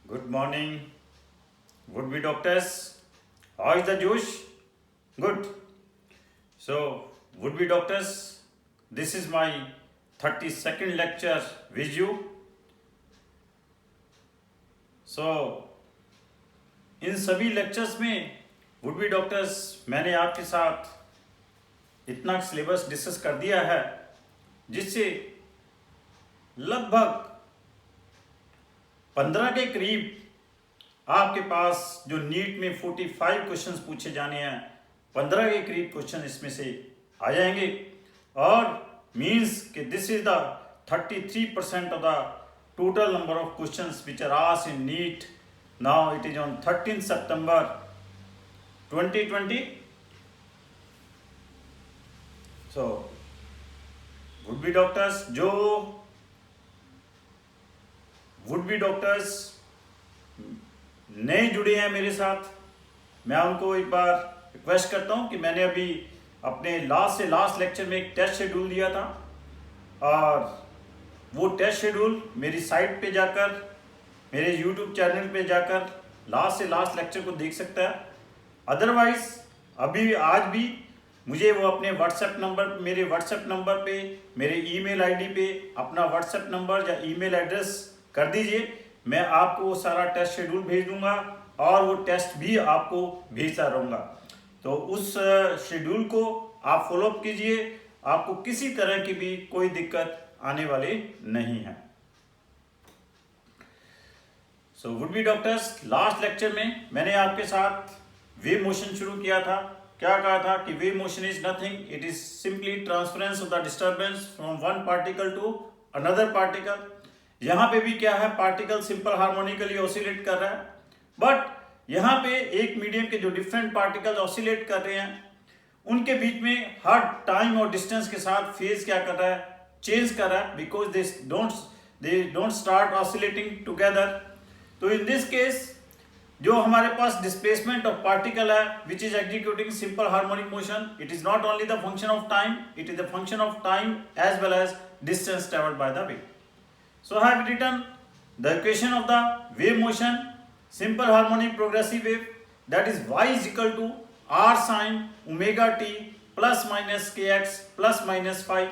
Good morning, would be doctors. How is the Josh? Good. So, would be doctors, this is my 32nd lecture with you. So, इन सभी lectures में would be doctors मैंने आपके साथ इतना syllabus discuss कर दिया है जिससे लगभग 15 के करीब आपके पास जो नीट में 45 क्वेश्चंस पूछे जाने हैं 15 के करीब क्वेश्चन इसमें से आ जाएंगे और मीन्स कि this is the 33% of the total number of questions which are asked in NEET. Now it is on 13 सितंबर 2020. सो वुड बी डॉक्टर्स जो वुड बी डॉक्टर्स नए जुड़े हैं मेरे साथ, मैं उनको एक बार रिक्वेस्ट करता हूं कि मैंने अभी अपने लास्ट लेक्चर में एक टेस्ट शेड्यूल दिया था और वो टेस्ट शेड्यूल मेरी साइट पे जाकर मेरे यूट्यूब चैनल पे जाकर लास्ट लेक्चर को देख सकता है. अदरवाइज अभी आज भी मुझे वो अपने मेरे व्हाट्सएप नंबर पे मेरे ईमेल आईडी पे अपना व्हाट्सएप नंबर या ईमेल एड्रेस कर दीजिए. मैं आपको वो सारा टेस्ट शेड्यूल भेज दूंगा और वो टेस्ट भी आपको भेजता रहूँगा. तो उस शेड्यूल को आप फॉलोअप कीजिए, आपको किसी तरह की भी कोई दिक्कत आने वाली नहीं है. सो would be doctors last lecture में मैंने आपके साथ वेव मोशन शुरू किया था. क्या कहा था कि wave motion is nothing, it is simply transference of the disturbance from one particle to another particle. यहाँ पे भी क्या है, पार्टिकल सिंपल हार्मोनिकली ऑसिलेट कर रहा है, बट यहाँ पे एक मीडियम के जो डिफरेंट पार्टिकल्स ऑसिलेट कर रहे हैं उनके बीच में हर टाइम और डिस्टेंस के साथ फेज क्या कर रहा है, चेंज कर रहा है, because they don't start oscillating together. तो इन दिस केस जो हमारे पास डिस्प्लेसमेंट ऑफ पार्टिकल है which is executing simple harmonic motion, it is not only the function of time, it is the function of time as well as distance travelled by the wave. So I have written the equation of the wave motion, simple harmonic progressive wave, that is y is equal to r sin omega t plus minus kx plus minus phi.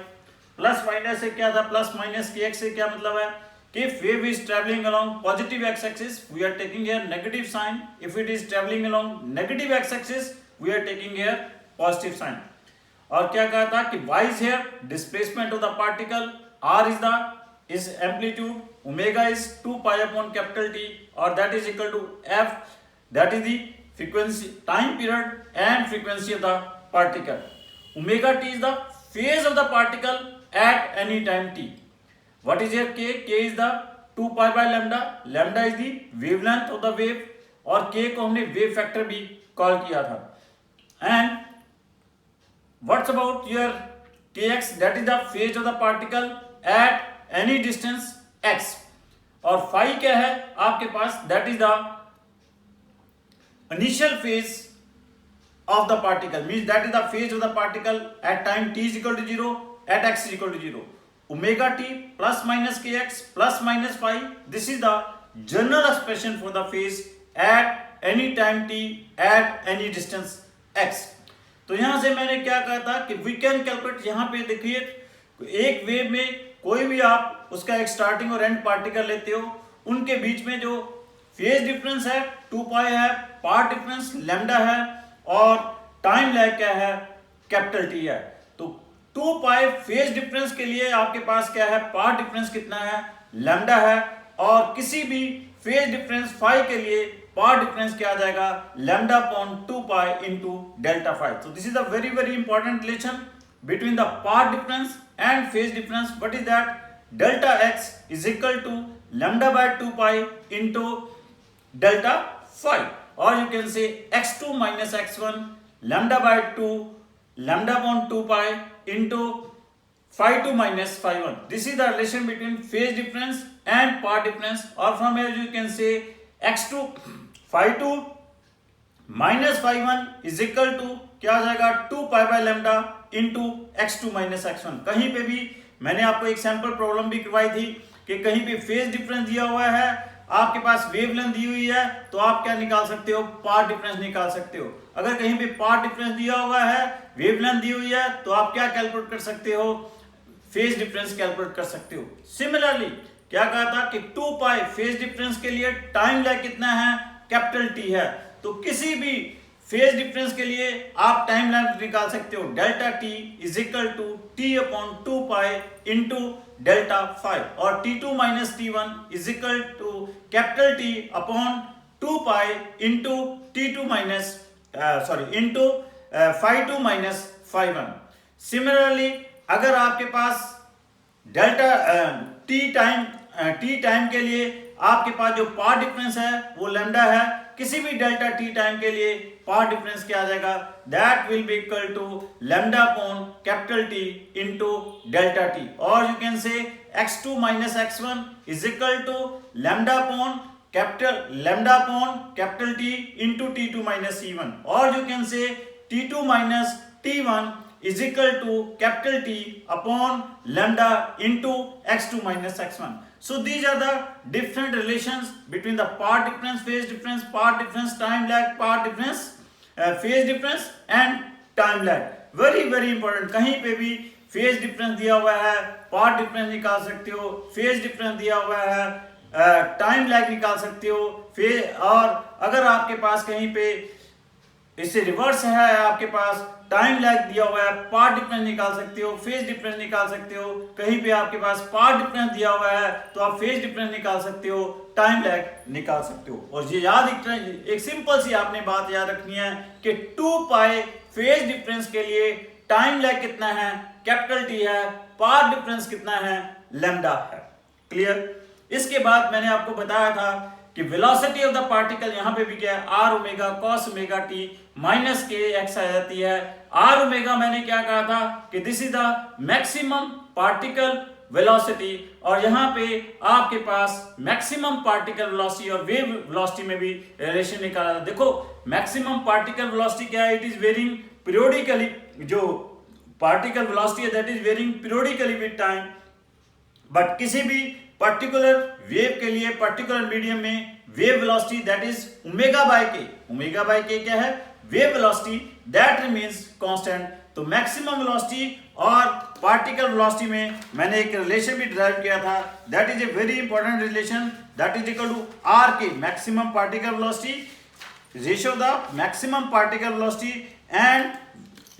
Plus minus से क्या था, plus minus kx से क्या मतलब है कि if wave is traveling along positive x axis we are taking here negative sign, if it is traveling along negative x axis we are taking here positive sign. और क्या कहा था कि y is here displacement of the particle, r is amplitude, omega is 2 pi upon capital T or that is equal to f, that is the frequency, time period and frequency of the particle. Omega T is the phase of the particle at any time t. What is here k? K is the 2 pi by lambda, lambda is the wavelength of the wave और k को हमने wave factor भी call किया था. And what's about your kx, that is the phase of the particle at any distance x. और phi क्या है आपके पास, that is the initial phase of the particle, means that is the phase of the particle at time t is equal to 0 at x is equal to 0. Omega t plus minus kx plus minus phi, this is the general expression for the phase at any time t at any distance x. तो यहां से मैंने क्या कहा था कि we can calculate, यहां पे देखिए एक वेव में कोई भी आप उसका एक स्टार्टिंग और एंड पार्टिकल लेते हो, उनके बीच में जो फेज डिफरेंस है 2 पाई है, पार्ट डिफरेंस लैम्डा है और टाइम लैग क्या है, कैपिटल टी है. तो 2 पाई फेज डिफरेंस के लिए आपके पास क्या है, पार्ट डिफरेंस कितना है, लैम्डा है, और किसी भी फेज डिफरेंस फाई के लिए पार्ट डिफरेंस क्या आ जाएगा, lambda upon 2 pi into delta phi. तो this is a very important relation between the part difference and phase difference. What is that? Delta x is equal to lambda by 2 pi into delta phi, or you can say x2 minus x1 lambda by 2 lambda upon 2 pi into phi 2 minus phi 1. This is the relation between phase difference and part difference, or from here you can say x2 phi 2 minus phi one is equal to क्या आ जाएगा, 2 pi by lambda into x2 minus x1. कहीं पे भी मैंने आपको एक sample problem भी करवाई थी कि कहीं पे फेज डिफरेंस दिया हुआ है आपके पास वेवलेंथ दी हुई है तो आप क्या निकाल सकते हो, पाथ डिफरेंस निकाल सकते हो। अगर कहीं पे पाथ डिफरेंस दिया हुआ है, वेवलेंथ दी हुई है, तो आप क्या कैलकुलेट कर सकते हो, फेज डिफरेंस कैलकुलेट कर सकते हो। सिमिलरली क्या कहा था कि 2 पाई फेज डिफरेंस के लिए टाइम लैग कितना है, कैपिटल टी है। तो किसी भी फेज डिफरेंस के लिए आप टाइम लैग निकाल सकते हो, delta T is equal to T upon 2 pi into delta 5 और T2 minus T1 is equal to capital T upon 2 pi into T2 minus into 5 minus 5 similarly अगर आपके पास डेल्टा टी टाइम के लिए आपके पास जो पाथ डिफरेंस है वो lambda है, किसी भी डेल्टा टी टाइम के लिए पाथ डिफरेंस क्या आ जाएगा, that will be equal to lambda upon capital T into delta T, और you can say x2 minus x1 is equal to lambda upon capital T into T2 minus C1, और you can say T2 minus T1 is equal to capital T upon lambda into x2 minus x1. So these are the different relations between the path difference, phase difference, path difference, time lag, path difference, phase difference and time lag. Very very important. कहीं पे भी phase difference दिया हुआ है, path difference निकाल सकते हो, phase difference दिया हुआ है, time lag निकाल सकते हो, और अगर आपके पास कहीं पे इससे रिवर्स है, आपके पास टाइम लैग दिया हुआ है, पाथ डिफरेंस निकाल सकते हो, फेज डिफरेंस निकाल सकते हो। कहीं पे आपके पास पाथ डिफरेंस दिया हुआ है तो आप फेज डिफरेंस निकाल सकते हो, टाइम लैग निकाल सकते हो। और ये एक सिंपल सी आपने बात याद रखनी है कि 2 पाई फेज डिफरेंस के लिए टाइम लैग कितना है, कैपिटल टी है, पाथ डिफरेंस कितना है, लैम्डा है। क्लियर। इसके बाद मैंने आपको बताया था कि वेलोसिटी ऑफ द पार्टिकल यहां पे भी क्या है, R omega cos omega T minus के एक्स आ जाती है। आर ओमेगा मैंने क्या कहा था कि this is the maximum particle velocity, और यहां पे आपके पास मैक्सिमम पार्टिकल वेलोसिटी और वेव वेलोसिटी में भी रिलेशन निकाला था। देखो मैक्सिमम पार्टिकल वेलोसिटी क्या है, इट इज वेरिंग पीरियोडिकली, जो पार्टिकल वेलोसिटी है that is varying periodically with time, but किसी भी पर्टिकुलर वेव के लिए पर्टिकुलर मीडियम में wave velocity that is omega by k, omega by k क्या है, wave velocity that remains constant. तो मैक्सिमम वेलोसिटी और पार्टिकल वेलोसिटी में मैंने एक रिलेशन भी डिराइव किया था, that is a very important relation, that is equal to R के maximum particle velocity ratio the maximum particle velocity and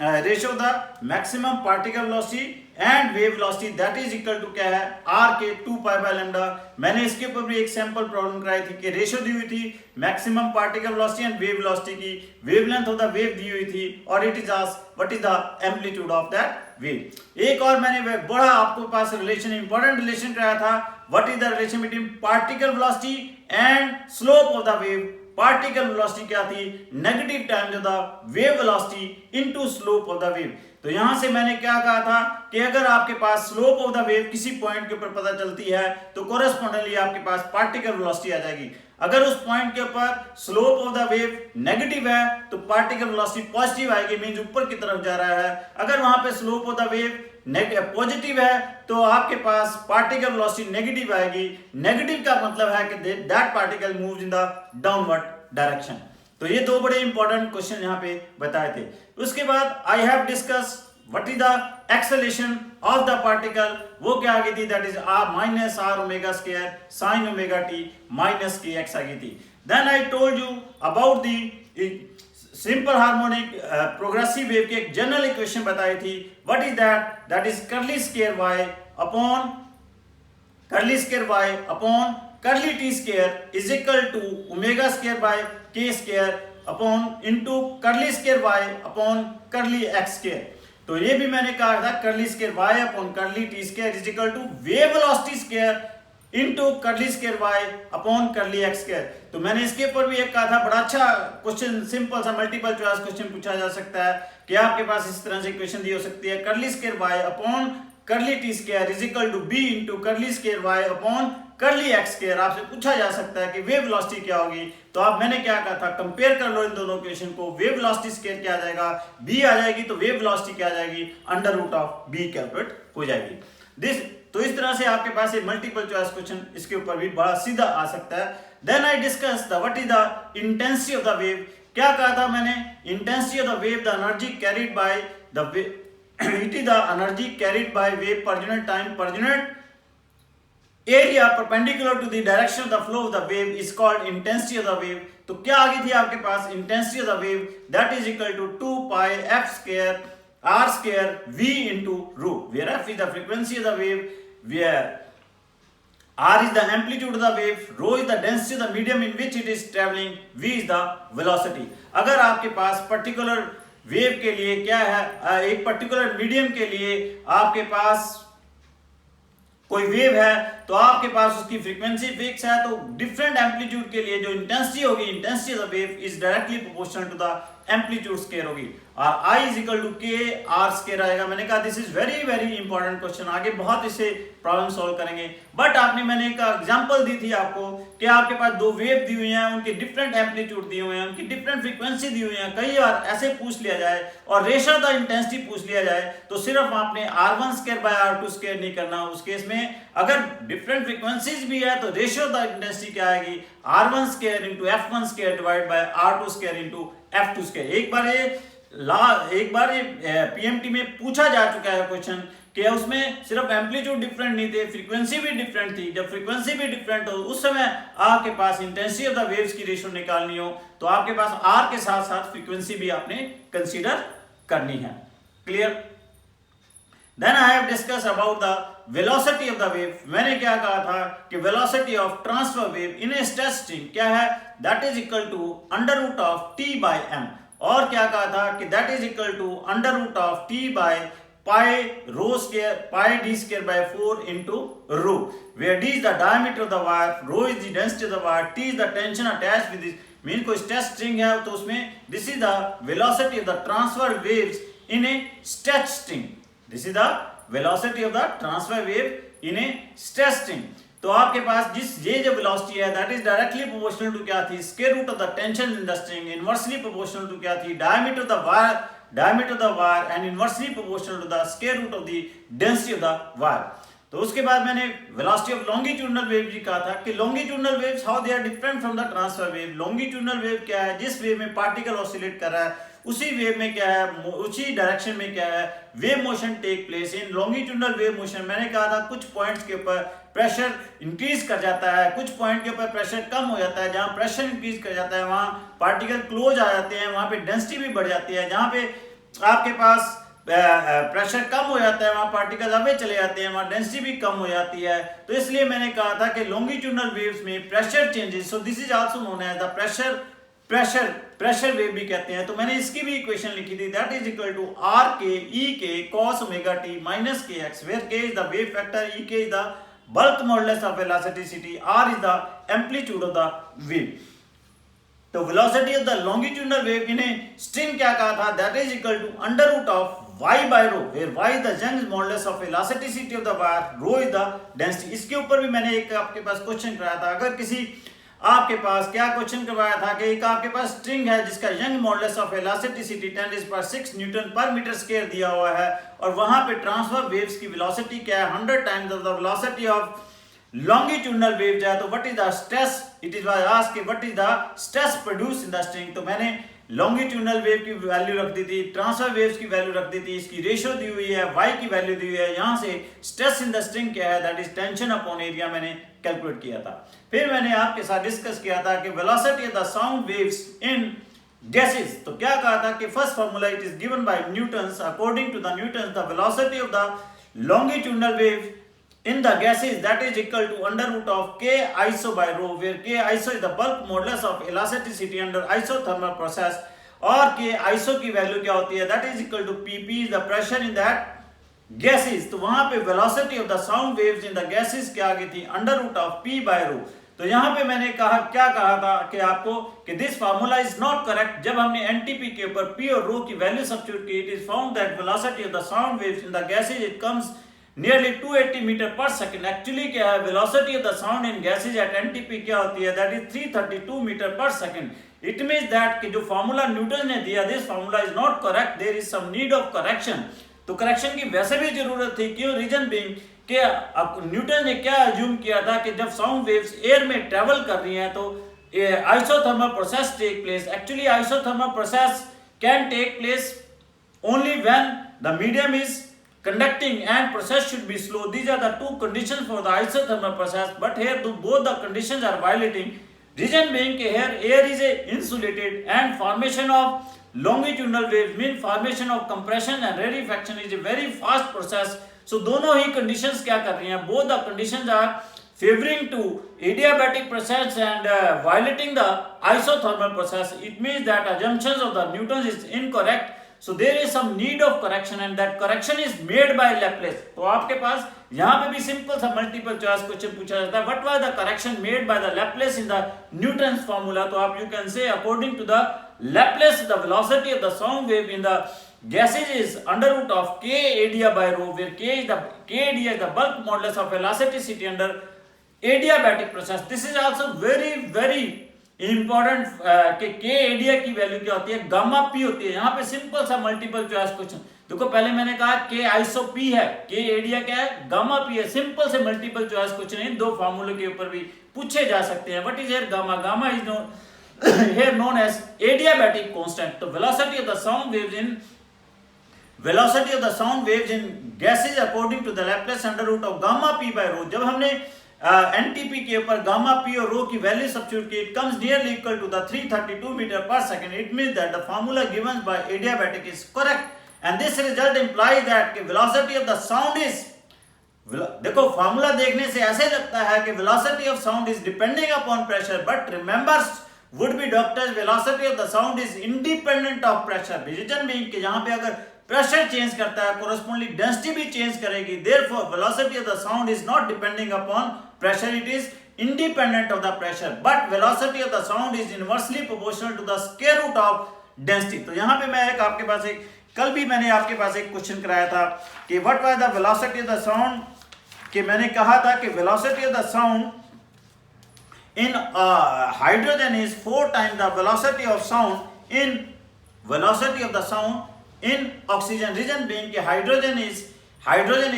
ratio the maximum particle velocity and wave velocity that is equal to क्या है, are के 2 pi by lambda. मैंने इसके ऊपर भी एक sample problem कराई थी कि रेशियो दी हुई थी maximum particle velocity and wave velocity की, वेवलेंथ ऑफ द वेव दी हुई थी, और it is asked what is the amplitude of that wave. एक और मैंने बड़ा आपको पास रिलेशन, इंपॉर्टेंट रिलेशन कराया था, what is the relation between particle velocity and slope of the wave. Particle velocity क्या थी, negative times of the wave velocity into slope of the wave. तो यहां से मैंने क्या कहा था कि अगर आपके पास स्लोप ऑफ द वेव किसी पॉइंट के ऊपर पता चलती है तो कोरेस्पोंडेंटली आपके पास पार्टिकल वेलोसिटी आ जाएगी। अगर उस पॉइंट के ऊपर slope of the wave negative है तो पार्टिकल वेलोसिटी पॉजिटिव आएगी, मींस ऊपर की तरफ जा रहा है। अगर वहां पे slope of the wave positive है तो आपके पास पार्टिकल वेलोसिटी नेगेटिव आएगी। नेगेटिव का मतलब है कि that particle moves in the downward direction. तो ये दो बड़े इंपॉर्टेंट क्वेश्चन यहाँ पे बताए थे। उसके बाद I have discuss what is the acceleration of the particle, वो क्या आ गई थी, that is R minus R omega square sine omega T minus के एक्स आ गई थी। Then I told you about the simple harmonic progressive wave की एक जनरल इक्वेशन बताई थी, what is that, that is curly square Y upon curly T square is equal to omega square by के square upon into curly square Y upon curly X square. तो ये भी मैंने कहा था curly square Y upon curly T square is equal to wave velocity square into curly square Y upon curly X square. तो मैंने इसके ऊपर भी एक कहा था, बड़ा अच्छा क्वेश्चन, सिंपल सा मल्टीपल चॉइस क्वेश्चन पूछा जा सकता है कि आपके पास इस तरह से इक्वेशन दी हो सकती है, curly square Y upon curly T square is equal to B into curly square Y upon curly X square. आपसे पूछा जा सकता है कि वेव वेलोसिटी क्या होगी, तो आप मैंने क्या कहा था, कंपेयर कर लो इन दोनों इक्वेशन को। वेव वेलोसिटी स्क्वायर क्या आ जाएगा, बी आ जाएगी, तो वेव वेलोसिटी क्या आ जाएगी, under root of B calculate हो जाएगी। दिस तो इस तरह से आपके पास ये मल्टीपल चॉइस क्वेश्चन इसके ऊपर भी बड़ा सीधा आ सकता है। Then I discuss the what is the intensity of the wave. क्या कहा था मैंने? Intensity of the wave, the energy carried by the it is the energy carried by wave per unit time per unit area perpendicular to the direction of the flow of the wave is called intensity of the wave। तो क्या आ गई थी आपके पास? intensity of the wave that is equal to 2 pi f square r square v into rho, where f is the frequency of the wave, where r is the amplitude of the wave, rho is the density of the medium in which it is traveling, v is the velocity। अगर आपके पास particular wave के लिए क्या है, एक particular medium के लिए आपके पास कोई वेव है तो आपके पास उसकी फ्रीक्वेंसी फिक्स है, तो डिफरेंट एम्पलीट्यूड के लिए जो इंटेंसिटी होगी, intensity of the wave is directly proportional to the amplitude square होगी, और I is equal to K R square आएगा। मैंने कहा this is very very important question, आगे बहुत इसे प्रॉब्लम सॉल्व करेंगे। बट मैंने एक एग्जांपल दी थी आपको कि आपके पास दो वेव दी हुई हैं, उनके डिफरेंट एम्पलीट्यूड दिए हुए हैं, उनकी डिफरेंट फ्रीक्वेंसी दी हुई है। कई बार ऐसे पूछ लिया जाए और रेशियो द इंटेंसिटी पूछ लिया जाए तो सिर्फ आपने r1 square by r2 square नहीं करना। उस केस में अगर डिफरेंट फ्रीक्वेंसीज भी है तो रेशियो द इंटेंसिटी क्या आएगी? r1 square into f1 square divide by r2 square into f2 square. एक बार ये पीएमटी में पूछा जा चुका है क्वेश्चन कि उसमें सिर्फ एम्पलीट्यूड डिफरेंट नहीं थे, फ्रीक्वेंसी भी डिफरेंट थी। जब फ्रीक्वेंसी भी डिफरेंट हो उस समय आपके पास इंटेंसिटी ऑफ द वेव्स की रेशियो निकालनी हो तो आपके पास r के साथ साथ फ्रीक्वेंसी भी आपने कंसीडर करनी है। Clear? Then I have discuss about the velocity of the wave. मैंने क्या कहा था कि velocity of transverse wave in a stretch string क्या है? That is equal to under root of t by m। और क्या कहा था कि that is equal to under root of t by pi rho square pi d square by 4 into rho, where d is the diameter of the wire, rho is the density of the wire, t is the tension attached with this। Mean कोई stretch string है तो उसमें this is the velocity of the transverse waves in a stretch string. This is the velocity of the transverse wave in a stretch string. तो आपके पास ये जो वेलोसिटी है that is directly proportional to क्या थी? Square root of the tension in the string. Inversely proportional to क्या थी? Diameter of the wire and inversely proportional to the square root of the density of the wire. तो उसके बाद मैंने velocity of longitudinal wave भी कहा था कि longitudinal waves how they are different from the transverse wave. Longitudinal wave क्या है? जिस वेव में पार्टिकल ऑसिलेट कर रहा है उसी वेव में क्या है, उसी डायरेक्शन में क्या है, wave motion take place in longitudinal wave motion. मैंने कहा था कुछ पॉइंट्स के ऊपर प्रेशर इंक्रीज कर जाता है, कुछ पॉइंट के ऊपर प्रेशर कम हो जाता है। जहां प्रेशर इंक्रीज कर जाता है वहां पार्टिकल क्लोज आ जाते हैं, वहां पे डेंसिटी भी बढ़ जाती है। जहां पे आपके पास प्रेशर कम हो जाता है वहां पार्टिकल अवे चले जाते हैं, वहां डेंसिटी भी कम हो जाती है। तो इसलिए मैंने कहा था कि लॉन्गिट्यूडनल वेव्स में pressure changes, so this is also known as the pressure wave भी कहते हैं। तो मैंने इसकी भी इक्वेशन लिखी थी that is equal to R K E K cos omega t minus के X, where K is the wave factor, E K is the bulk modulus of velocity, R is the amplitude of the wave. तो velocity of the longitudinal wave in a string क्या कहा था? That is equal to under root of y by rho, where y is the Young's modulus of elasticity of the wire, rho is the density। इसके ऊपर भी मैंने एक आपके पास question कराया था। अगर किसी आपके पास क्या क्वेश्चन करवाया था कि एक आपके पास स्ट्रिंग है जिसका young modulus of elasticity 10⁶ Newton पर मीटर स्क्वायर दिया हुआ है और वहां पे ट्रांसफर वेव्स की वेलोसिटी क्या है? 100 times of the velocity of longitudinal wave जाए तो what is the stress, it is was asked what is the stress produce in the string. तो मैंने लॉन्गिट्यूडनल वेव की वैल्यू रख दी थी, ट्रांसफर वेव्स की वैल्यू रख दी थी, इसकी रेशियो दी हुई है, y की वैल्यू दी हुई है। यहां से स्ट्रेस इन द स्ट्रिंग क्या है? That is tension upon area मैंने कैलकुलेट किया था। फिर मैंने आपके साथ डिस्कस किया था कि velocity of the sound waves in gases. तो क्या कहा था कि first formula it is given by Newton's, according to the Newton's the velocity of the longitudinal wave in the gases that is equal to under root of k iso by rho, where k iso is the bulk modulus of elasticity under isothermal process, और k iso की value क्या होती है? that is equal to pp is the pressure in that gases। तो वहां पे velocity of the sound waves in the gases क्या आ गई थी? under root of p by rho। तो यहां पे मैंने क्या कहा था कि आपको कि this formula is not correct. जब हमने एनटीपी के ऊपर p और rho की वैल्यू सब्स्टिट्यूट की, it is found that velocity of the sound waves in the gases it comes nearly 280 metre पर सेकंड। एक्चुअली क्या है? Velocity of the sound in gases at NTP क्या होती है? दैट इज 332 मीटर पर second. It means that कि जो formula Newton ने दिया, this formula is not correct, there is some need of correction. तो करेक्शन की वैसे भी जरूरत थी। क्यों? रीजन बीइंग कि न्यूटन ने क्या अज्यूम किया था कि जब साउंड वेव्स एयर में ट्रेवल कर रही हैं तो isothermal process take place. Actually isothermal process can take place only when the medium is conducting and process should be slow. These are the two conditions for the isothermal process, but here both the conditions are violating. Reason being कि here air is insulated and formation of longitudinal waves mean formation of compression and rarefaction is a very fast process. So दोनों ही conditions क्या कर रही हैं? Both the conditions are favoring to adiabatic process and violating the isothermal process. It means that assumptions of the Newton's is incorrect. So there is some need of correction and that correction is made by Laplace. तो आपके पास यहाँ पे भी simple सा multiple choice question पूछा जाता है. What was the correction made by the Laplace in the Newton's formula? तो आप you can say according to the Laplace, the velocity of the sound wave in the gases is under root of k area by rho, where k area is the bulk modulus of elasticity under adiabatic process. This is also very important कि k area की value क्या होती है, gamma p होती है. यहाँ पे simple सा मल्टीपल चॉइस क्वेश्चन देखो, पहले मैंने कहा k आइसो p है, k एरिया क्या है, गामा p है. सिंपल से मल्टीपल चॉइस क्वेश्चन इन दो फार्मूले के ऊपर भी पूछे जा सकते हैं. What is here gamma? Gamma is known here known as adiabatic constant. तो velocity of the sound waves in gases according to the Laplace under root of gamma p by rho. जब हमने NTP के ऊपर gamma p और rho की value substitute की, it comes nearly equal to the 332 meter per second. It means that the formula given by adiabatic is correct and this result implies that velocity of the sound is, देखो formula देखने से ऐसे लगता है कि velocity of sound is depending upon pressure, but remember would be doctors, velocity of the sound is independent of pressure. Reason being कि यहाँ पे अगर प्रेशर चेंज करता है correspondingly डेंसिटी भी चेंज करेगी. Therefore velocity of the sound is not depending upon pressure, it is independent of the pressure, but velocity of the sound is inversely proportional to the square root of density. तो यहाँ पे मैं एक आपके पास एक, कल भी मैंने आपके पास एक क्वेश्चन कराया था कि what was the velocity of the sound, कि मैंने कहा था कि velocity of the sound in hydrogen is 4 times the velocity of sound in oxygen. Reason being कि hydrogen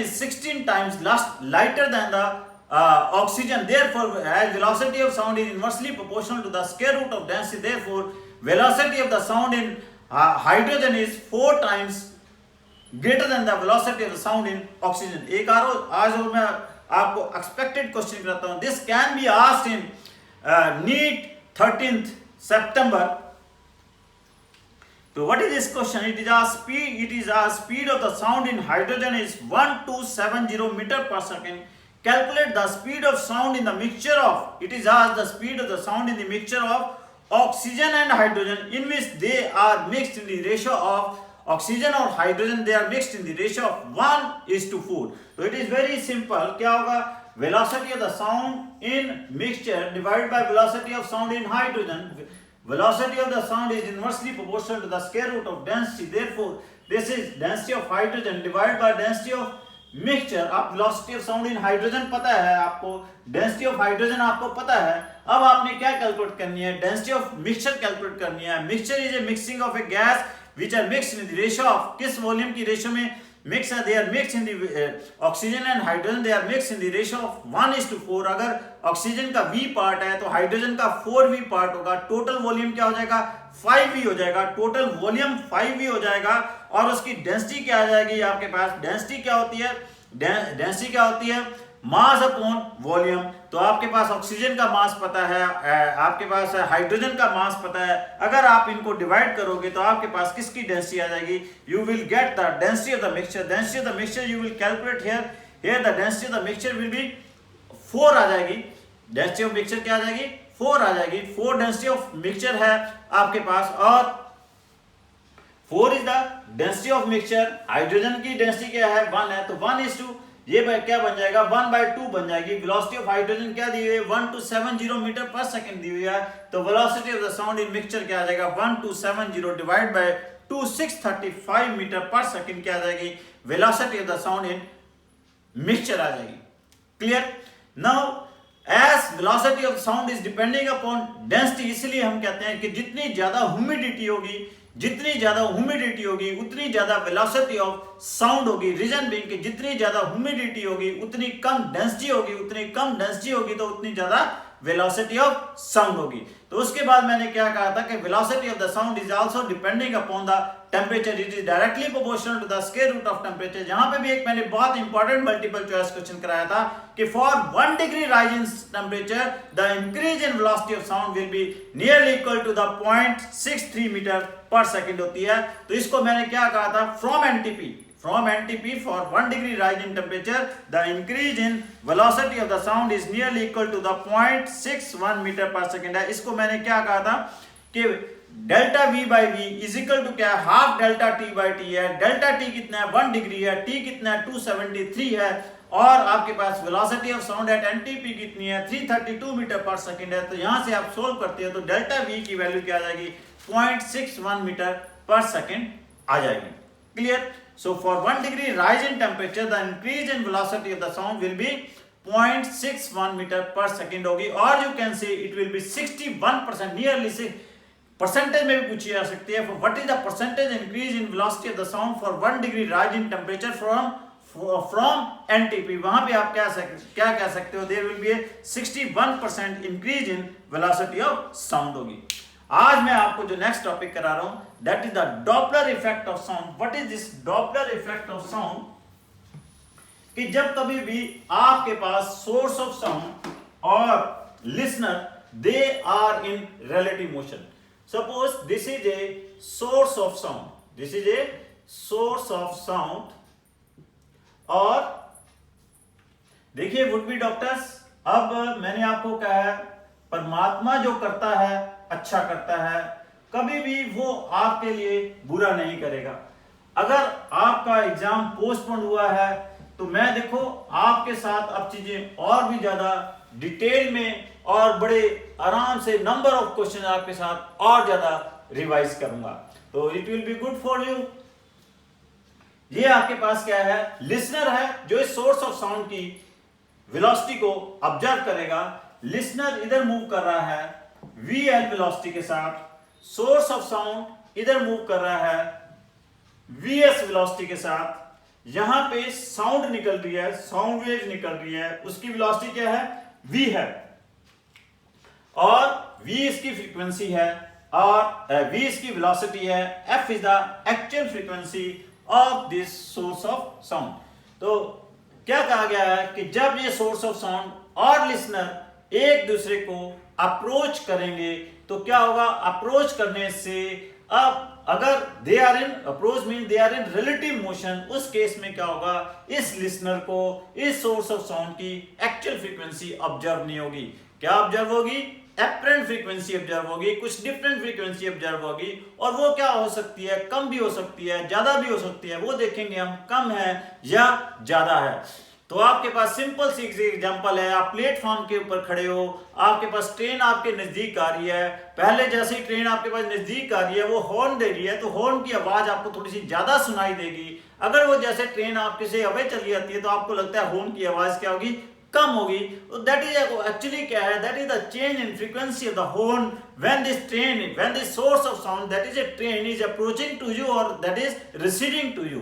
is 16 times lighter than the oxygen. Therefore as velocity of sound is inversely proportional to the square root of density, therefore velocity of the sound in hydrogen is 4 times greater than the velocity of the sound in oxygen. एक आज मैं आपको expected question कराता हूँ. This can be asked in NEET 13th September. So what is this question? It is a speed of the sound in hydrogen is 1270 meter per second. Calculate the speed of sound in the mixture of, it is asked the speed of the sound in the mixture of oxygen and hydrogen in which they are mixed in the ratio of oxygen or hydrogen, they are mixed in the ratio of 1:4. So it is very simple. क्या होगा? Velocity of the sound in mixture divided by velocity of sound in hydrogen. Velocity of the sound is inversely proportional to the square root of density. Therefore this is density of hydrogen divided by density of mixture. आप velocity of sound in hydrogen पता है आपको, density of hydrogen आपको पता है. अब आपने क्या कैलकुलेट करनी है? density of mixture कैलकुलेट करनी है. Mixture is a mixing of a gas which are mixed in the ratio of, किस वॉल्यूम की रेशियो में मिक्स है? they are mixed in the oxygen and hydrogen, they are mixed in the ratio of 1:4. अगर oxygen का V part है तो hydrogen का 4V part होगा. टोटल वॉल्यूम क्या हो जाएगा? 5V हो जाएगा. टोटल वॉल्यूम 5V हो जाएगा और उसकी डेंसिटी क्या आ जाएगी आपके पास? डेंसिटी क्या होती है? डेंसिटी क्या होती है? Mass upon volume. तो आपके पास ऑक्सीजन का मास पता है, आपके पास हाइड्रोजन का मास पता है. अगर आप इनको डिवाइड करोगे तो आपके पास किसकी डेंसिटी आ जाएगी? You will get the density of the mixture. Density of the mixture you will calculate here the density of the mixture will be 4 आ जाएगी. डेंसिटी ऑफ मिक्सचर क्या आ जाएगी? 4 आ जाएगी. 4 डेंसिटी ऑफ मिक्सचर है आपके पास और 4 is the density of mixture. Hydrogen की density क्या है? 1 है. तो 1:2 ये क्या बन जाएगा? 1/2 बन जाएगी. वेलोसिटी ऑफ हाइड्रोजन क्या दी हुई है? 1270 मीटर पर सेकंड दी हुई है. तो velocity of the sound in mixture क्या आ जाएगा? 1270 डिवाइड बाय 2635 मीटर पर सेकंड क्या आ जाएगी? Velocity of the sound in mixture आ जाएगी. Clear? Now as velocity of sound is depending upon density, इसलिए हम कहते हैं कि जितनी ज्यादा ह्यूमिडिटी होगी, जितनी ज्यादा ह्यूमिडिटी होगी उतनी ज्यादा वेलोसिटी ऑफ साउंड होगी। रीजन बीइंग कि जितनी ज्यादा ह्यूमिडिटी होगी उतनी कम डेंसिटी होगी, उतनी कम डेंसिटी होगी तो उतनी ज्यादा वेलोसिटी ऑफ साउंड होगी। तो उसके बाद मैंने क्या कहा था कि velocity of the sound is also depending upon the temperature, it is directly proportional to the square root of temperature. यहां पे भी एक मैंने बहुत इंपॉर्टेंट मल्टीपल चॉइस क्वेश्चन कराया था कि for 1 degree rise in temperature the increase in velocity of sound will be nearly equal to the 0.63 metre पर सेकंड होती है। तो इसको मैंने क्या कहा था, from NTP for 1 degree rise in temperature the increase in velocity of the sound is nearly equal to the 0.61 meter per second है। इसको मैंने क्या कहा था कि delta V by V is equal to क्या है, half delta T by T है। डेल्टा T कितना है 1 डिग्री है, T कितना है 273 है और आपके पास velocity of sound at NTP कितनी है 332 मीटर पर सेकंड है। तो यहां से आप सोल्व करते हो तो डेल्टा V की वैल्यू क्या आ जाएगी 0.61 मीटर पर सेकंड आ जाएगी। Clear? So for 1 degree rise in temperature, the increase in velocity of the sound will be 0.61 meter per second होगी, और you can say it will be 61%, nearly से percentage में भी पूछी जा सकती है। What is the percentage increase in velocity of the sound for 1 degree rise in temperature from NTP? वहां पे आप क्या कह सकते हो, there will be a 61% increase in velocity of sound होगी। आज मैं आपको जो नेक्स्ट टॉपिक करा रहा हूं that is the Doppler effect of sound. What is this Doppler effect of sound? कि जब कभी भी आपके पास सोर्स ऑफ साउंड और listener they are in relative motion. Suppose this is a source of sound, this is a source of sound, और देखिए would be doctors, अब मैंने आपको कहा है परमात्मा जो करता है अच्छा करता है, कभी भी वो आपके लिए बुरा नहीं करेगा। अगर आपका एग्जाम पोस्टपोन हुआ है तो मैं देखो आपके साथ अब चीजें और भी ज्यादा डिटेल में और बड़े आराम से नंबर ऑफ क्वेश्चन आपके साथ और ज्यादा रिवाइज करूंगा, तो it will be good for you. ये आपके पास क्या है, लिसनर है जो इस सोर्स ऑफ साउंड की वेलोसिटी को ऑब्जर्व करेगा। लिसनर इधर मूव कर रहा है VL वेलोसिटी के साथ, सोर्स ऑफ साउंड इधर मूव कर रहा है VS वेलोसिटी के साथ। यहां पे साउंड निकल रही है, साउंड वेव निकल रही है, उसकी वेलोसिटी क्या है V है, और V इसकी फ्रीक्वेंसी है और V इसकी वेलोसिटी है। F is the actual frequency of this source of sound. तो क्या कहा गया है कि जब ये सोर्स ऑफ साउंड और लिसनर एक दूसरे को अप्रोच करेंगे तो क्या होगा, अप्रोच करने से अब अगर they are in approach mean they are in relative motion, उस केस में क्या होगा, इस लिसनर को इस सोर्स ऑफ साउंड की एक्चुअल फ्रीक्वेंसी ऑब्जर्व नहीं होगी। क्या ऑब्जर्व होगी, एपरेंट फ्रीक्वेंसी ऑब्जर्व होगी, कुछ डिफरेंट फ्रीक्वेंसी ऑब्जर्व होगी, और वो क्या हो सकती है, कम भी हो सकती है, ज्यादा भी हो सकती है, वो देखेंगे हम कम है या ज्यादा है। तो आपके पास सिंपल सी एग्जांपल है, आप प्लेटफॉर्म के ऊपर खड़े हो, आपके पास ट्रेन आपके नजदीक आ रही है, पहले जैसे ही ट्रेन आपके पास नजदीक आ रही है वो हॉर्न दे रही है, तो हॉर्न की आवाज आपको थोड़ी सी ज्यादा सुनाई देगी। अगर वो जैसे ट्रेन आपके से अवे चली जाती है तो आपको लगता है हॉर्न की आवाज क्या होगी, कम होगी। तो दैट इज एक्चुअली क्या है, that is the change in frequency of the horn when this source of sound that is a train is approaching to you और that is receding to you.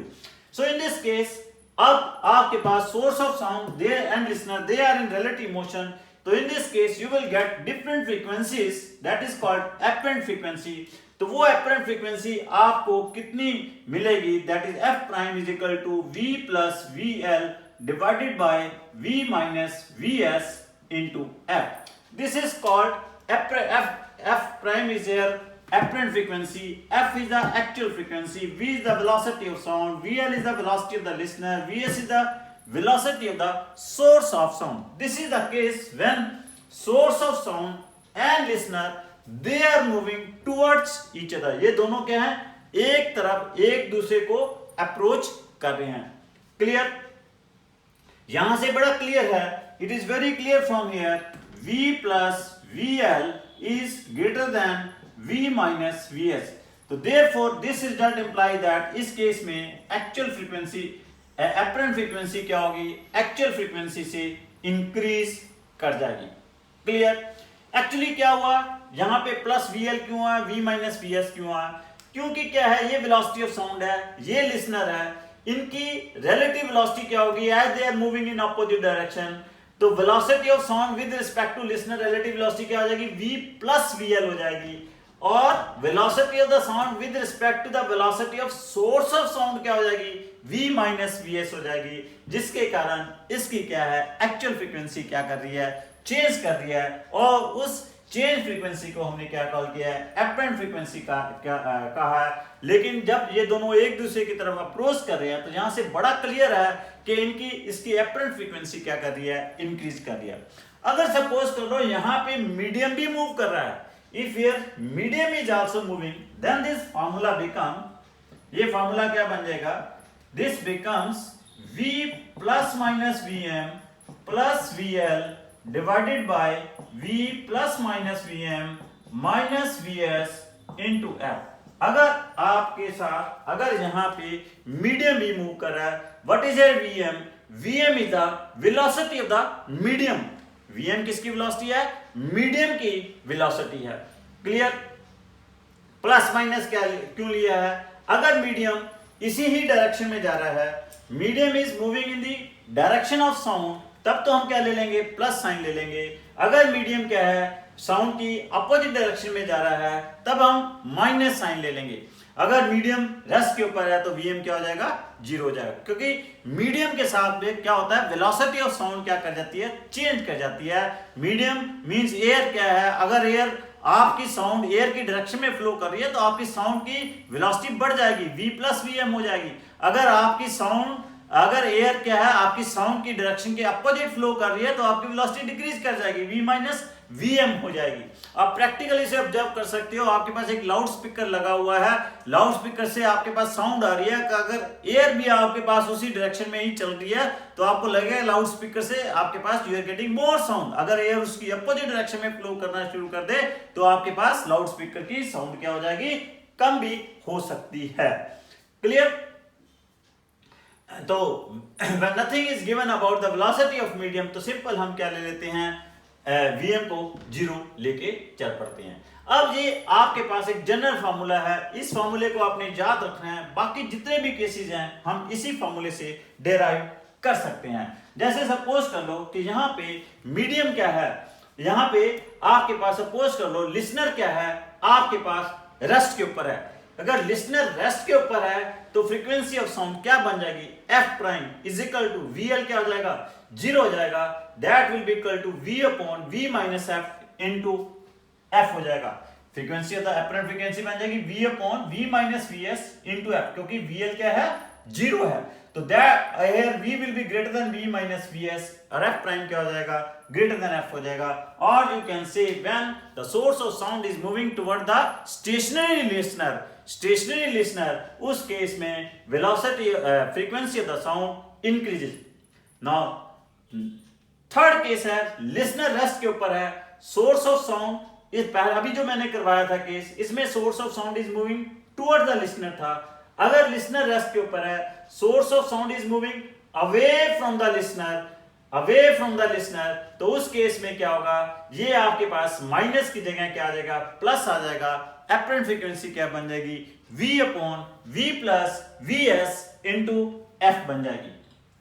So in this case अब आपके पास source of sound they and listener they are in relative motion, तो in this case you will get different frequencies that is called apparent frequency. तो वो apparent frequency आपको कितनी मिलेगी, that is F prime is equal to V plus VL divided by V minus VS into F. This is called F prime is here apparent frequency, F is the actual frequency, V is the velocity of sound, VL is the velocity of the listener, VS is the velocity of the source of sound. This is the case when source of sound and listener they are moving towards each other. ये दोनों क्या हैं, एक तरफ एक दूसरे को approach कर रहे हैं। क्लियर? यहां से बड़ा क्लियर है, it is very clear from here, V plus VL is greater than V minus VS. तो therefore this result imply that इस केस में एक्चुअल फ्रीक्वेंसी apparent फ्रीक्वेंसी क्या होगी, एक्चुअल फ्रीक्वेंसी से इंक्रीज कर जाएगी। क्लियर? एक्चुअली क्या हुआ, यहां पे प्लस VL क्यों आया, V माइनस VS क्यों आया, क्योंकि क्या है, ये वेलोसिटी ऑफ साउंड है, ये लिसनर है, इनकी रिलेटिव वेलोसिटी क्या होगी as they are moving in opposite direction. तो velocity of sound with respect to listener relative velocity क्या हो जाएगी, v प्लस वीएल हो जाएगी। और velocity of the sound with respect to the velocity of source of sound क्या हो जाएगी, v माइनस वी एस हो जाएगी, जिसके कारण इसकी क्या है, एक्चुअल फ्रीक्वेंसी क्या कर रही है, चेंज कर रही है। और उस चेंज फ्रीक्वेंसी को हमने क्या कॉल किया है, एपरेंट फ्रीक्वेंसी का कहा है। लेकिन जब ये दोनों एक दूसरे की तरफ अप्रोच कर रहे हैं तो यहां से बड़ा क्लियर है कि इसकी एपरेंट फ्रीक्वेंसी क्या कर रही है, इंक्रीज कर रही है। अगर सपोज कर लो यहां पे मीडियम भी मूव कर रहा है, if here medium is also moving, then this formula become, ये फार्मूला क्या बन जाएगा, this becomes v plus minus vm plus vl divided by v plus minus vm minus vs into f। अगर आपके साथ अगर यहां पे मीडियम भी मूव कर रहा है, what is your vm, vm is the velocity of the medium, vm किसकी वेलोसिटी है, मीडियम की वेलोसिटी है। क्लियर, प्लस माइनस क्या क्यों लिया है, अगर मीडियम इसी ही डायरेक्शन में जा रहा है, medium is moving in the direction of sound, तब तो हम क्या ले लेंगे, प्लस साइन ले लेंगे। अगर मीडियम क्या है, साउंड की अपोजिट डायरेक्शन में जा रहा है, तब हम माइनस साइन ले लेंगे। अगर मीडियम रेस्ट के ऊपर है तो वीएम क्या हो जाएगा, जीरो हो जाएगा, क्योंकि मीडियम के साथ में क्या होता है, वेलोसिटी ऑफ साउंड क्या कर जाती है, चेंज कर जाती है। मीडियम मींस एयर क्या है, अगर एयर आपकी साउंड एयर की डायरेक्शन में फ्लो कर रही है तो आपकी साउंड की वेलोसिटी बढ़ जाएगी, v प्लस वी एम हो जाएगी। अगर आपकी साउंड, अगर एयर क्या है आपकी साउंड की डायरेक्शन के अपोजिट फ्लो कर रही है तो आपकी वेलोसिटी डिक्रीज कर जाएगी, v माइनस वीएम हो जाएगी। आप प्रैक्टिकली से ऑब्जर्व कर सकते हो, आपके पास एक लाउड स्पीकर लगा हुआ है, लाउड स्पीकर से आपके पास साउंड आ रही है, अगर एयर भी आपके पास उसी डायरेक्शन में ही चल रही है तो आपको लगेगा लाउड स्पीकर से आपके पास you are getting more sound. अगर एयर उसकी अपोजिट डायरेक्शन में फ्लो करना शुरू कर दे तो आपके पास लाउड स्पीकर की साउंड क्या हो जाएगी, कम भी हो सकती है। क्लियर, तो when nothing is given about the velocity of medium, तो सिंपल हम क्या ले लेते हैं, Vm को जीरो लेके चल पड़ते हैं। अब ये आपके पास एक जनरल फार्मूला है, इस फार्मूले को आपने याद रखना है, बाकी जितने भी केसेस हैं हम इसी फार्मूले से डेराइव कर सकते हैं। जैसे सपोज कर लो कि यहाँ पे मीडियम क्या है, यहाँ पे आपके पास सपोज कर लो लिसनर क्या है, आपके पास रेस्ट के ऊपर है। अगर लिसनर रेस्ट के ऊपर है तो फ्रीक्वेंसी ऑफ साउंड क्या बन जाएगी, F prime is equal to VL क्या हो जाएगा, जीरो हो जाएगा, that will be equal to V upon V minus F into F हो जाएगा। Frequency of the apparent frequency बन जाएगी V upon V minus V S into F, क्योंकि वीएल क्या है, जीरो है, तो that here V will be greater than V minus V S और एफ प्राइम क्या हो जाएगा, ग्रेटर देन एफ हो जाएगा। और you can say when the source of sound is moving toward the stationary listener, stationary listener, उस case में velocity frequency of the sound increases. Now third case है listener rest के ऊपर है, source of sound इस पहले अभी जो मैंने करवाया था केस, इसमें source of sound is moving toward the listener था। अगर लिसनर रेस्ट के ऊपर है, source of sound is moving away from the listener, away from the listener, तो उस केस में क्या होगा, ये आपके पास माइनस की जगह क्या आ जाएगा, प्लस आ जाएगा। एपरेंट फ्रीक्वेंसी क्या बन जाएगी, v upon v plus V S into F बन जाएगी।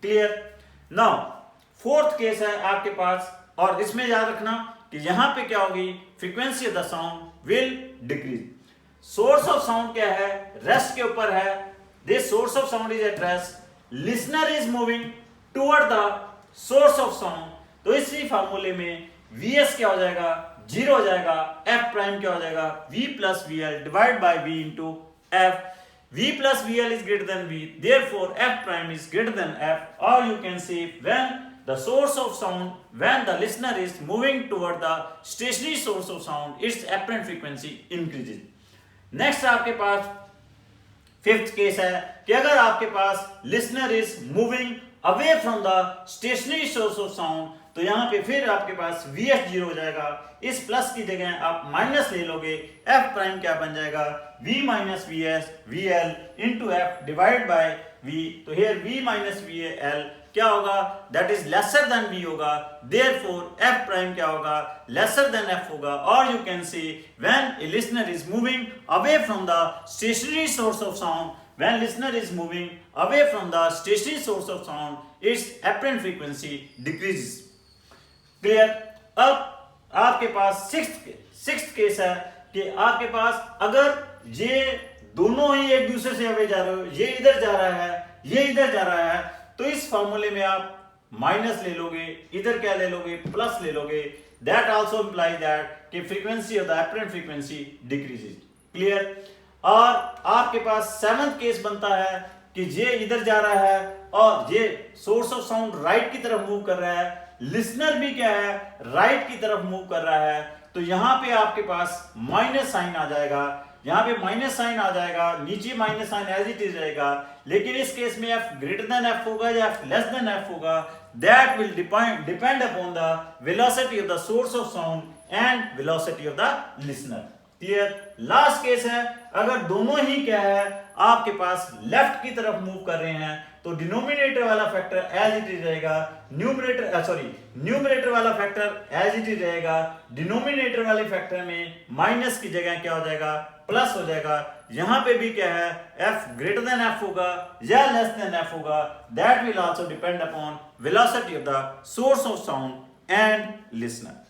क्लियर। नाउ फोर्थ केस है आपके पास, और इसमें याद रखना कि यहां पे क्या होगी, frequency of the sound will decrease. Source of sound क्या है, रेस्ट के ऊपर है, this source of sound is at rest, listener is moving toward the source of sound, तो इसी फार्मूले में Vs क्या हो जाएगा, जीरो हो जाएगा, F प्राइम क्या हो जाएगा, V plus VL divide by V into F, V plus VL is greater than V, therefore F prime is greater than F, or you can say when the source of sound, when the listener is moving toward the stationary source of sound, its apparent frequency increases. Next आपके पास fifth case है कि अगर आपके पास listener is moving away from the stationary source of sound, तो यहां पे फिर आपके पास Vs जीरो हो जाएगा, इस प्लस की जगह आप माइनस ले लोगे, F प्राइम क्या बन जाएगा, V minus V S V L into F divide by V, तो here V minus V L क्या होगा, that is lesser than v होगा, देयरफॉर f प्राइम क्या होगा, लेसर देन f होगा। और you can see when a listener is moving away from the stationary source of sound, when listener is moving away from the stationary source of sound, its apparent frequency decreases. Clear? अब आपके पास sixth case है कि आपके पास अगर ये दोनों ही एक दूसरे से अवे जा रहे हो, ये इधर जा रहा है, ये इधर जा रहा है, तो इस फॉर्मूले में आप माइनस ले लोगे, इधर क्या ले लोगे, प्लस ले लोगे। दैट आल्सो इंप्लाइज दैट कि frequency of the apparent frequency decreases. Clear? और आपके पास सेवंथ केस बनता है कि ये इधर जा रहा है और ये सोर्स ऑफ साउंड राइट की तरफ मूव कर रहा है, लिसनर भी क्या है, राइट की तरफ मूव कर रहा है। तो यहां पे आपके पास माइनस साइन आ जाएगा, यहां पे माइनस साइन आ जाएगा, नीचे minus sign as it is रहेगा। लेकिन इस केस में f ग्रेटर देन f होगा या f लेस देन f होगा, that will depend upon the velocity of the source of sound and velocity of the listener. Clear? Last case है अगर दोनों ही क्या है आपके पास लेफ्ट की तरफ मूव कर रहे हैं, तो डिनोमिनेटर वाला फैक्टर एज इट इज रहेगा, न्यूमरेटर वाला फैक्टर एज इट इज रहेगा, डिनोमिनेटर वाले फैक्टर में माइनस की जगह क्या हो जाएगा, प्लस हो जाएगा। यहां पे भी क्या है, f ग्रेटर देन f होगा या लेस देन f होगा, that will also depend upon velocity of the source of sound and listener.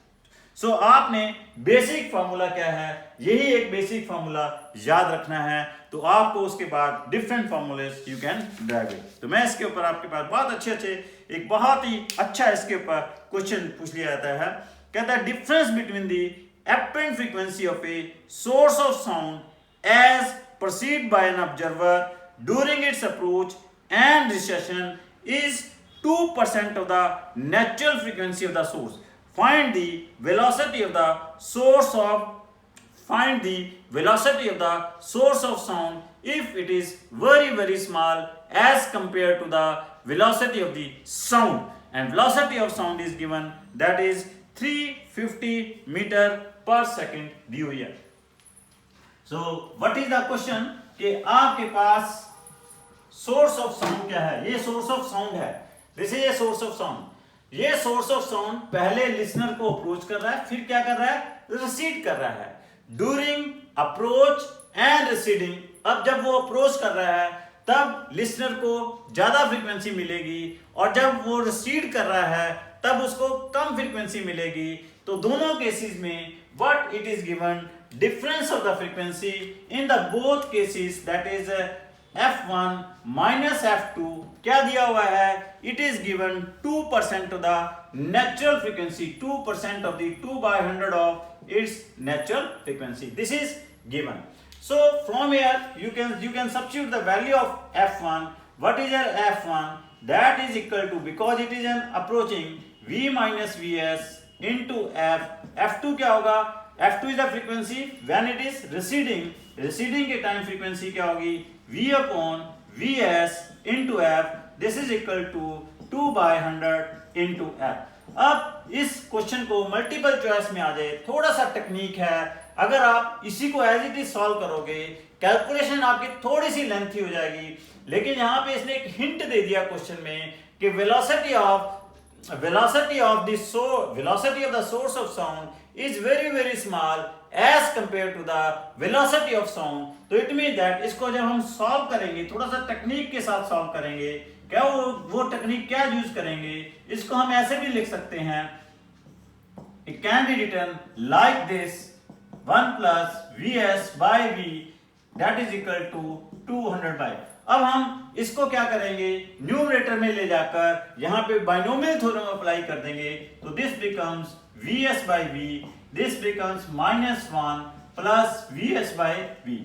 So आपने बेसिक फार्मूला क्या है, यही एक बेसिक फार्मूला याद रखना है, तो आपको उसके बाद different formulas you can drive it. तो मैं इसके ऊपर आपके पास बहुत अच्छे एक बहुत ही अच्छा इसके ऊपर क्वेश्चन पूछ लिया जाता है। कहता है difference between the apparent frequency of a source of sound as perceived by an observer during its approach and recession is 2% of the natural frequency of the source. Find the velocity of the source of sound if it is very small as compared to the velocity of the sound, and velocity of sound is given, that is 350 meter per second दी हुई है। So what is the question कि आपके पास source of sound क्या है, ये source of sound है, this is a source of sound. ये सोर्स ऑफ साउंड पहले लिसनर को अप्रोच कर रहा है, फिर क्या कर रहा है, रिसीड कर रहा है। ड्यूरिंग अप्रोच एंड रिसीडिंग, अब जब वो अप्रोच कर रहा है तब लिसनर को ज्यादा फ्रीक्वेंसी मिलेगी, और जब वो रिसीड कर रहा है तब उसको कम फ्रीक्वेंसी मिलेगी। तो दोनों केसेस में what it is given, difference of the frequency in the both cases, that is f1 minus f2 क्या दिया हुआ है, it is given 2% of the natural frequency, 2% of the 2/100 of its natural frequency, this is given. So from here you can substitute the value of f1. What is your f1? That is equal to, because it is an approaching, v minus vs into f। f2 क्या होगा, f2 is the frequency when it is receding के time frequency क्या होगी, v upon vs into f, this is equal to 2/100 into f। अब इस question को multiple choice में आ जाए, थोड़ा सा टेक्निक है, अगर आप इसी को एज इट इज सॉल्व करोगे कैलकुलेशन आपकी थोड़ी सी लेंथी हो जाएगी, लेकिन यहाँ पे इसने एक हिंट दे दिया क्वेश्चन में कि velocity of the source of sound is very small as compared to the velocity of sound। तो इट मीन दैट इसको जब हम सॉल्व करेंगे, थोड़ा सा टेक्निक के साथ सॉल्व करेंगे, क्या वो टेक्निक क्या यूज करेंगे, इसको हम ऐसे भी लिख सकते हैं, it can be written like this, 1 plus vs by v that is equal to 200 by। अब हम इसको क्या करेंगे, न्यूमरेटर में ले जाकर यहाँ पे बाइनोमियल थ्योरम अप्लाई कर देंगे, तो this becomes vs by v, this becomes -1 plus vs by v।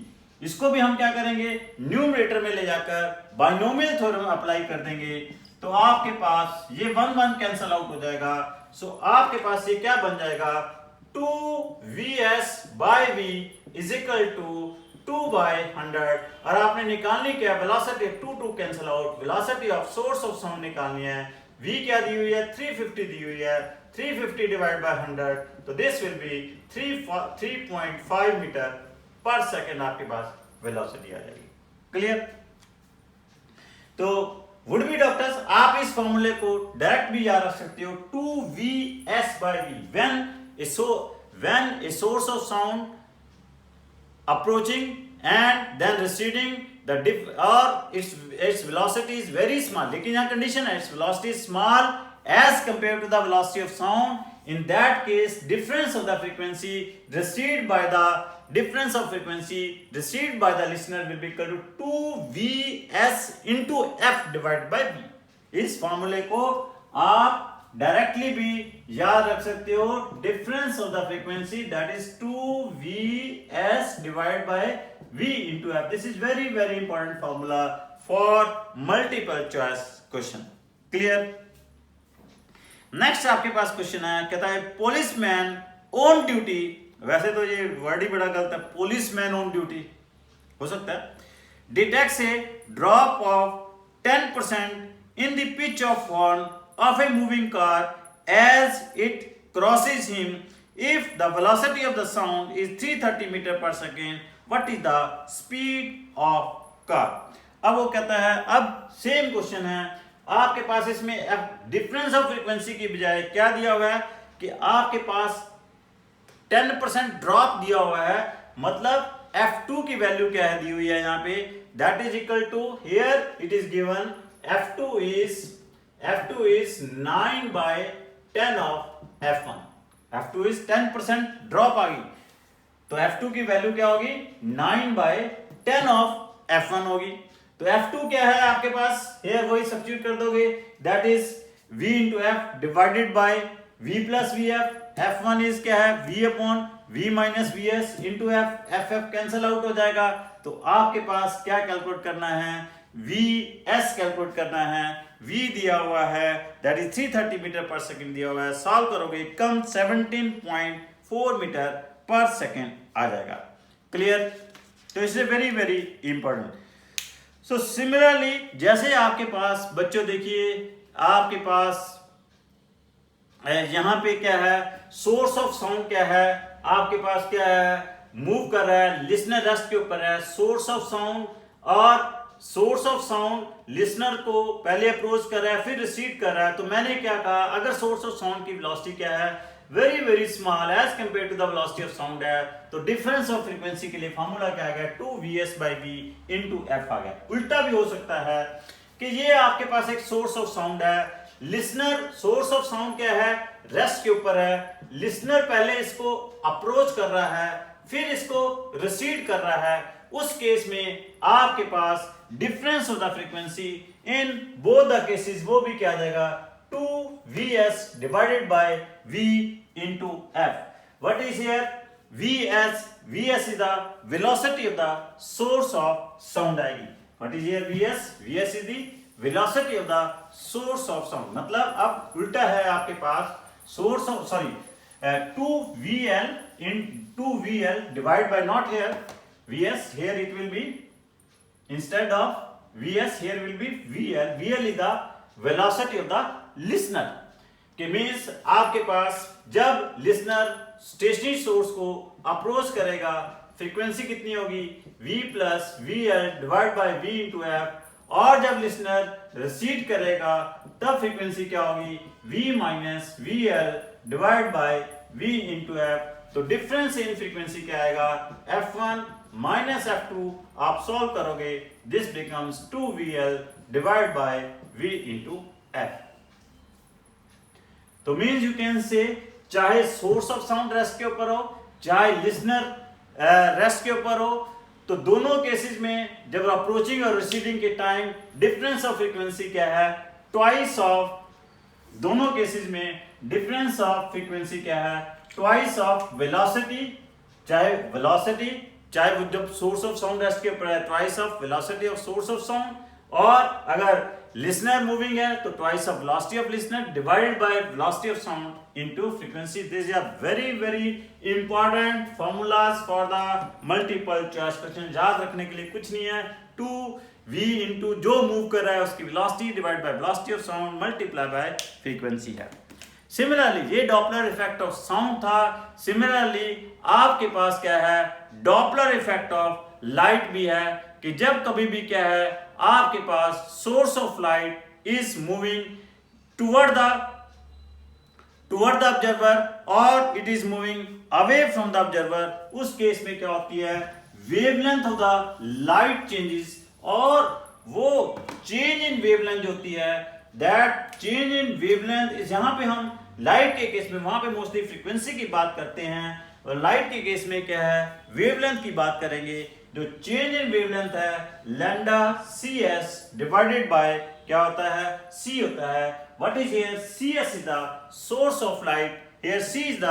इसको भी हम क्या करेंगे, न्यूमरेटर में ले जाकर बाइनोमियल थ्योरम अप्लाई कर देंगे, तो आपके पास ये 1 कैंसल आउट हो जाएगा। सो आपके पास ये क्या बन जाएगा, 2vs by v is equal to 2/100। और आपने निकालनी क्या, velocity 2 cancel out, velocity of source of sound निकालनी है, v क्या दी हुई है, 350 दी हुई है, 350 डिवाइड बाय 100, तो दिस विल बी 3.5 मीटर पर सेकेंड आपके पास वेलोसिटी आ जाएगी। क्लियर? तो वुड बी डॉक्टर्स, आप इस फॉर्मूले को डायरेक्ट भी याद रख सकते हो, 2vs/v when a source of sound approaching and then receding, or its velocity is very small, लेकिन यहाँ कंडीशन है its velocity is small as compared to the velocity of sound. In that case, difference of the frequency received by the listener will be equal to 2vs into f divided by v. इस फॉर्मूले को आप directly भी याद रख सकते हो, difference of the frequency that is 2vs divide by v into f. This is very very important formula for multiple choice question. Clear? Next आपके पास क्वेश्चन है, कहता है पुलिसमैन ऑन ड्यूटी. वैसे तो ये वर्ड ही बड़ा गलत है, पुलिसमैन ऑन ड्यूटी हो सकता है, detects A drop of 10% in the pitch of horn of a moving car as it crosses him. If the velocity of the sound is 330 meter per second, what is the speed of car? अब वो कहता है, अब same question है आपके पास, इसमें difference of frequency की बजाय क्या दिया हुआ है कि आपके पास 10% ड्रॉप दिया हुआ है, मतलब f2 की वैल्यू क्या है दी हुई है यहाँ पे, that is equal to, here it is given f2 is 9 by 10 of f1. f2 is 10% drop आ गई, तो f2 की वैल्यू क्या होगी, 9 by 10 of f1 होगी. तो f2 क्या है आपके पास, here वही सब्स्टिट्यूट कर दोगे, that is v into f divided by v plus vf. f1 is क्या है, v upon v minus vs into f cancel out हो जाएगा. तो आपके पास क्या कैलकुलेट करना है, vs कैलकुलेट करना है. v दिया हुआ है दैट इज 330 मीटर पर सेकंड दिया हुआ है, सॉल्व करोगे कम 17.4 मीटर पर सेकंड आ जाएगा. क्लियर? तो इससे very very important. So similarly जैसे आपके पास बच्चों देखिए, आपके पास यहां पे क्या है, सोर्स ऑफ साउंड क्या है, आपके पास क्या है, मूव कर रहा है, लिसनर रेस्ट के ऊपर है. सोर्स ऑफ साउंड, और सोर्स ऑफ साउंड लिसनर को पहले अप्रोच कर रहा है फिर रिसीव कर रहा है. तो मैंने क्या कहा, अगर सोर्स ऑफ साउंड की वेलोसिटी क्या है, very very small as compare to the velocity of sound है, तो डिफरेंस ऑफ फ्रीक्वेंसी के लिए फॉर्मूला क्या आ गया, 2vs/v into f आ गया. उल्टा भी हो सकता है कि ये आपके पास एक सोर्स ऑफ साउंड है, लिसनर, सोर्स ऑफ साउंड क्या है, रेस्ट के ऊपर है, लिसनर पहले इसको अप्रोच कर रहा है फिर इसको रिसीव कर रहा है. उस केस में आपके पास difference of the frequency in both the cases वो भी क्या आ जाएगा, 2vs divided by v into f. What is here, vs is the velocity of the source of sound आएगी. What is here vs is the velocity of the source of sound. मतलब अब उल्टा है आपके पास, source of 2vl divided by, not here vs, here it will be, instead of vs here will be vl is the velocity of the listener. के means आपके पास जब listener stationery source को approach करेगा फ्रीक्वेंसी कितनी होगी, v plus vl divide by v into f, और जब listener receive करेगा तब फ्रीक्वेंसी क्या होगी, v minus vl divide by v into f. तो डिफरेंस इन फ्रीक्वेंसी क्या आएगा, f1 minus f2. आप सॉल्व करोगे, this becomes 2vl divide by v into f. तो मीन्स यू कैन से, चाहे सोर्स ऑफ साउंड रेस्ट के ऊपर हो चाहे लिसनर रेस्ट के ऊपर हो, तो दोनों केसेस में जब अप्रोचिंग और रिसीविंग के टाइम डिफरेंस ऑफ फ्रीक्वेंसी क्या है, ट्वाइस ऑफ, दोनों केसेस में डिफरेंस ऑफ फ्रीक्वेंसी क्या है, ट्वाइस ऑफ वेलोसिटी. चाहे वो जब सोर्स ऑफ साउंड रेस्ट के ऊपर है, twice of velocity of source of sound, और अगर लिसनर मूविंग है तो twice of velocity of listener divided by velocity of sound into frequency. This are very very important formulas for the multiple choice question. याद रखने के लिए कुछ नहीं है, 2v इंटू जो मूव कर रहा है उसकी velocity divide by velocity of sound multiply by frequency है. सिमिलरली ये डॉपलर इफेक्ट ऑफ साउंड था. सिमिलरली आपके पास क्या है, डॉपलर इफेक्ट ऑफ लाइट भी है कि जब कभी भी क्या है आपके पास source of light is moving toward the observer और it is moving away from the observer, उस केस में क्या होती है wavelength of the light changes, और वो चेंज इन वेवलेंथ जो होती है that change in wavelength is, यहां पे हम लाइट के केस में वहां पे मोस्टली फ्रीक्वेंसी की बात करते हैं और लाइट के केस में क्या है वेवलेंथ की बात करेंगे। जो चेंज इन वेवलेंथ है lambda C S divided by क्या होता है c होता है। What is here cs is the source of light, here c is the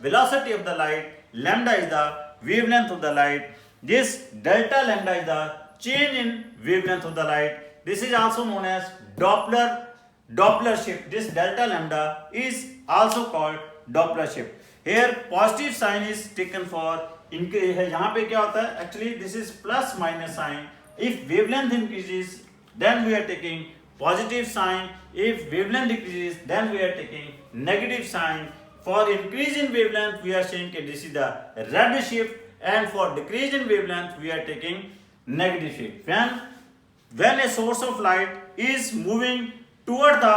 velocity of the light, lambda is the wavelength of the light. This delta lambda is the change in wavelength of the light. This is also known as Doppler shift. This delta lambda is also called Doppler shift. Here positive sign is taken for increase. यहाँ पे क्या होता है actually this is plus minus sign. If wavelength increases then we are taking positive sign. If wavelength decreases then we are taking negative sign. For increase in wavelength we are saying that this is the red shift, and for decrease in wavelength we are taking negative shift. When a source of light is moving toward the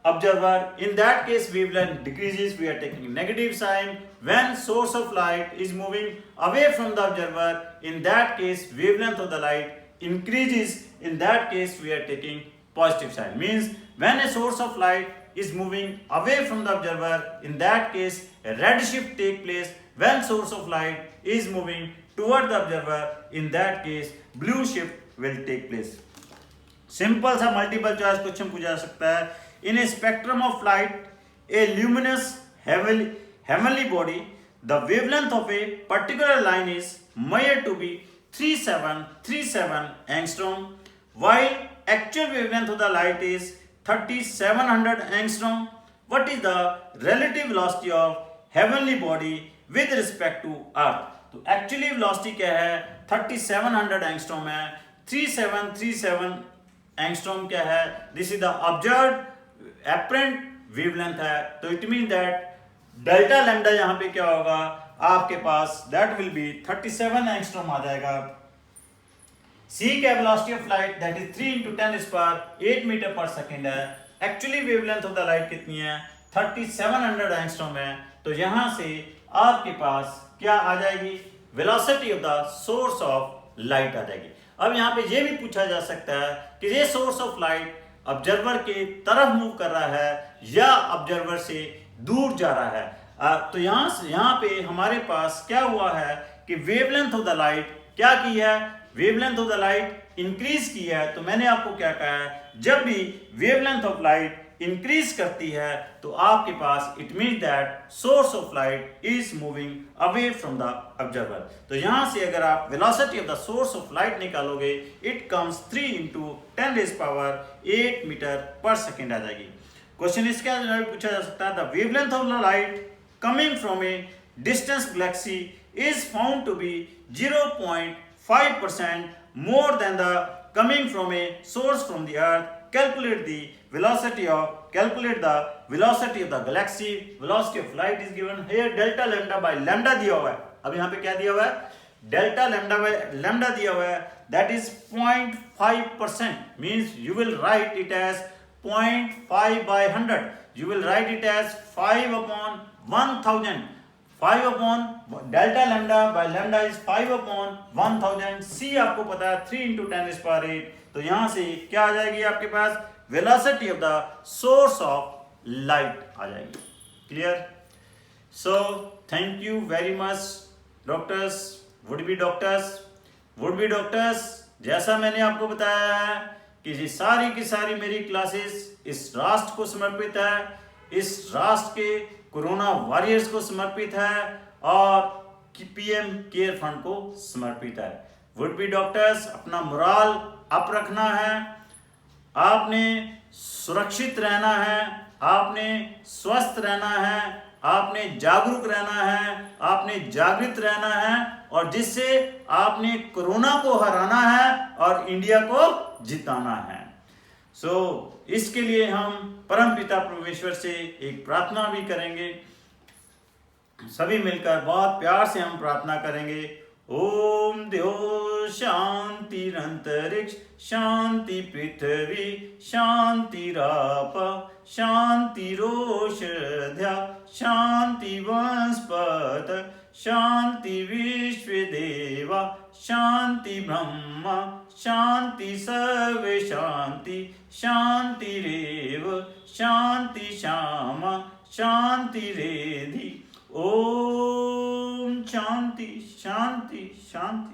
observer, in that case wavelength decreases, we are taking negative sign. When source of light is moving away from the observer, in that case wavelength of the light increases, in that case we are taking positive sign. Means when a source of light is moving away from the observer, in that case a red shift take place. When source of light is moving toward the observer, in that case blue shift will take place. Simple सा multiple choice question पूछा जा सकता है। In a spectrum of light a luminous heavenly body, the wavelength of a particular line is measured to be 3737 angstrom, while actual wavelength of the light is 3700 angstrom. What is the relative velocity of heavenly body with respect to earth? तो actually velocity क्या है 3700 angstrom है, 3737 angstrom क्या है, this is the observed apparent wavelength है। तो it mean that delta lambda यहाँ पे क्या होगा आपके पास दैट विल बी 37 एंगस्ट्रॉम आ जाएगा। सी का velocity of light that is 3 × 10⁸ metre पर सेकेंड है। Actually wavelength of the light कितनी है 3700 एंगस्ट्रॉम है। तो यहां से आपके पास क्या आ जाएगी velocity of the source of light आ जाएगी। अब यहाँ पे ये भी पूछा जा सकता है कि ये सोर्स ऑफ लाइट ऑब्जर्वर के तरफ मूव कर रहा है या ऑब्जर्वर से दूर जा रहा है। तो यहाँ पे हमारे पास क्या हुआ है कि वेवलेंथ ऑफ द लाइट क्या की है, wavelength of the light increase की है। तो मैंने आपको क्या कहा है जब भी वेवलेंथ ऑफ लाइट इंक्रीज करती है तो आपके पास it mean that source of light is moving away from the observer. तो यहां से अगर आप velocity of the source of light निकालोगे इट कम्स 3 × 10⁸ मीटर पर सेकेंड आ जाएगी। क्वेश्चन इसके अंदर पूछा जा सकता है the wavelength of the light coming from a distance galaxy is found to be 0.5% more than the coming from a source from the earth. Calculate the velocity of the galaxy. Velocity of light is given here delta lambda by lambda दिया हुआ है। अब यहाँ पे क्या दिया हुआ है delta lambda by lambda दिया हुआ है that is 0.5%, means you will write it as 0.5/100. You will write it as 5/1000. 5 upon delta lambda by lambda is 5/1000. c आपको पता है 3 × 10⁸। तो यहां से क्या आ जाएगी आपके पास velocity of the source of light आ जाएगी। Clear? So thank you very much doctors, would be doctors. जैसा मैंने आपको बताया है कि ये सारी की सारी मेरी क्लासेस इस राष्ट्र को समर्पित है, इस राष्ट्र के कोरोना वॉरियर्स को समर्पित है और पीएम केयर फंड को समर्पित है। वुड बी डॉक्टर्स अपना मोराल अप रखना है, आपने सुरक्षित रहना है, आपने स्वस्थ रहना है, आपने जागरूक रहना है, आपने जागृत रहना है और जिससे आपने कोरोना को हराना है और इंडिया को जिताना है। इसके लिए हम परमपिता परमेश्वर से एक प्रार्थना भी करेंगे। सभी मिलकर बहुत प्यार से हम प्रार्थना करेंगे। ओम द्यो शांतिरंतरिक्ष शांति पृथ्वी शांतिराप शांतिरोषध्या शांति वनस्पत शांति विश्वदेवा शांति ब्रह्म शांति सर्वे शांति शांतिरेव शांति श्यामा शांतिरेधि। ओम शांति शांति शांति।